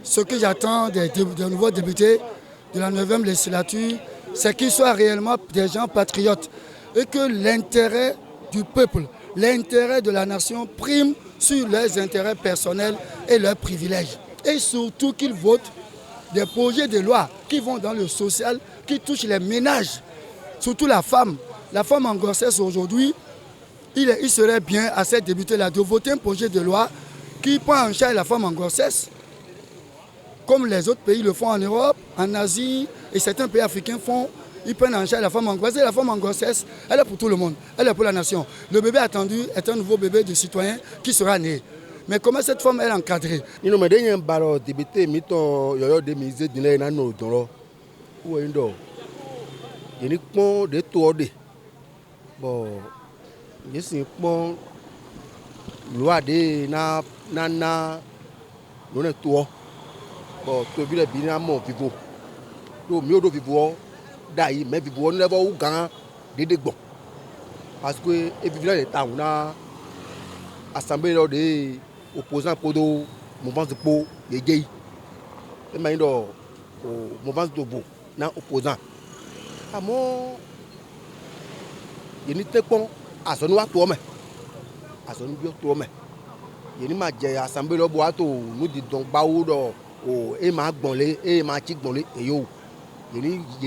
ce que j'attends des nouveaux députés de la 9e législature, c'est qu'ils soient réellement des gens patriotes et que l'intérêt du peuple, l'intérêt de la nation prime sur leurs intérêts personnels et leurs privilèges. Et surtout qu'ils votent des projets de loi qui vont dans le social, qui touchent les ménages, surtout la femme. La femme en grossesse aujourd'hui, il serait bien à ces députés-là de voter un projet de loi qui prend en charge la femme en grossesse, comme les autres pays le font en Europe, en Asie et certains pays africains font. Ils prennent en charge la femme en grossesse. Et la femme en grossesse, elle est pour tout le monde, elle est pour la nation. Le bébé attendu est un nouveau bébé de citoyen qui sera né. Mais comment cette femme est encadrée? Parce que évidemment l'État assemblée des opposants pour le mouvement de peau les gays et maintenant au mouvement de beau non opposant à mon il n'était pas à son noir toi mais à son bio toi mais il m'a dit assemblée le boîte nous dit donc baoud au et m'a bonlé et m'a tic bonlé et yo il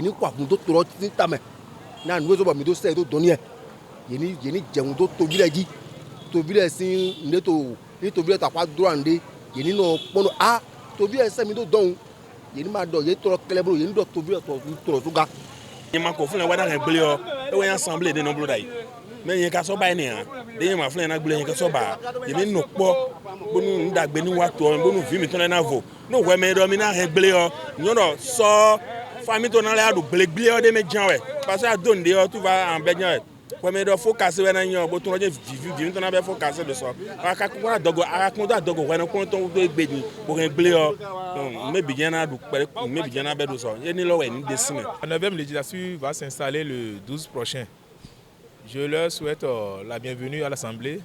n'y quoi pour d'autres autres tamé na nous autres mais c'est d'autres donner il n'y j'ai un d'autres village to village sin neto ni to village ta kwa droande il n'y no pono ah to village c'est mi do don il n'y m'a do il trop clair bro il n'y do to village trop tout gars il m'a confondre wa dans blé o e wa assemblée de nombre dai mais il ka so ba ni an de ma flen na blé il ka so ba il ni no po bonu ndagbe ni wa to bonu vi mi to na vo no we me do mi na blé o nyo no so famille to na le adu blé o de me jan we parce que donne de o tu vas en bejan ouais mais il faut casser ouais non bon ton vivu ton avait faut casser de ça aka ko na dogo aka ko da dogo ouais non ko ton do gbe ni pour un blé mais bien na du mais bien na be do ça et ni lo ouais ni dessiner. La 9e législature va s'installer le 12 prochain. Je leur souhaite la bienvenue à l'Assemblée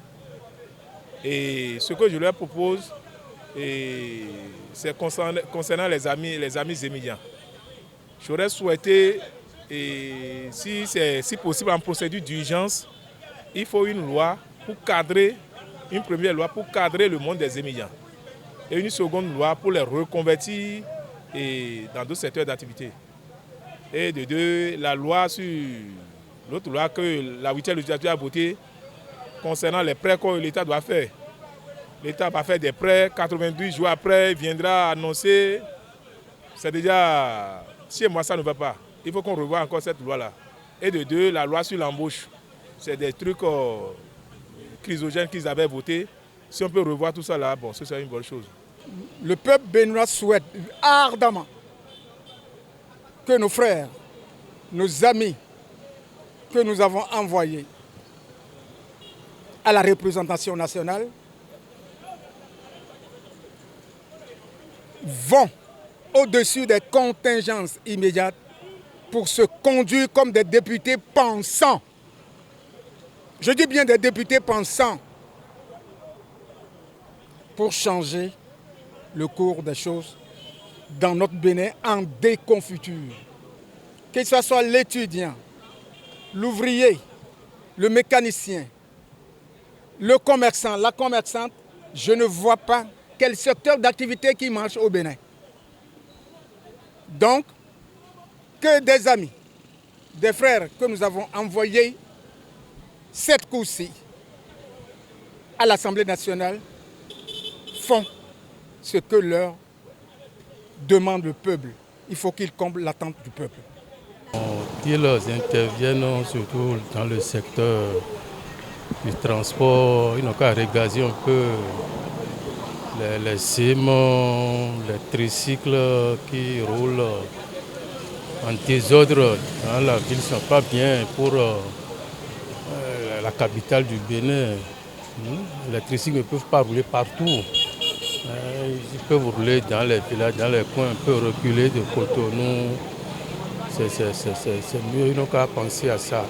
et ce que je leur propose c'est concernant les amis émigrants. J'aurais souhaité et si possible en procédure d'urgence, il faut une loi pour cadrer, une première loi pour cadrer le monde des émigrants et une seconde loi pour les reconvertir dans d'autres secteurs d'activité. Et de deux, la loi sur l'autre loi que la 8e législature a votée concernant les prêts que l'État doit faire. L'État va faire des prêts, 92 jours après, il viendra annoncer, c'est déjà, si moi ça ne va pas. Il faut qu'on revoie encore cette loi-là. Et de deux, la loi sur l'embauche. C'est des trucs chrysogènes qu'ils avaient votés. Si on peut revoir tout ça là, bon, ce serait une bonne chose. Le peuple béninois souhaite ardemment que nos frères, nos amis que nous avons envoyés à la représentation nationale vont au-dessus des contingences immédiates pour se conduire comme des députés pensants. Je dis bien des députés pensants pour changer le cours des choses dans notre Bénin en déconfiture. Que ce soit l'étudiant, l'ouvrier, le mécanicien, le commerçant, la commerçante, je ne vois pas quel secteur d'activité qui marche au Bénin. Donc, que des amis, des frères que nous avons envoyés cette course-ci à l'Assemblée nationale font ce que leur demande le peuple. Il faut qu'ils comblent l'attente du peuple. Qu'ils interviennent surtout dans le secteur du transport, ils n'ont qu'à regazer un peu les ciments, les tricycles qui roulent en désordre dans la ville ne sont pas bien pour la capitale du Bénin. Les tricycles ne peuvent pas rouler partout. Ils peuvent rouler dans les villages, dans les coins, un peu reculer de Cotonou. C'est mieux, ils n'ont qu'à penser à ça.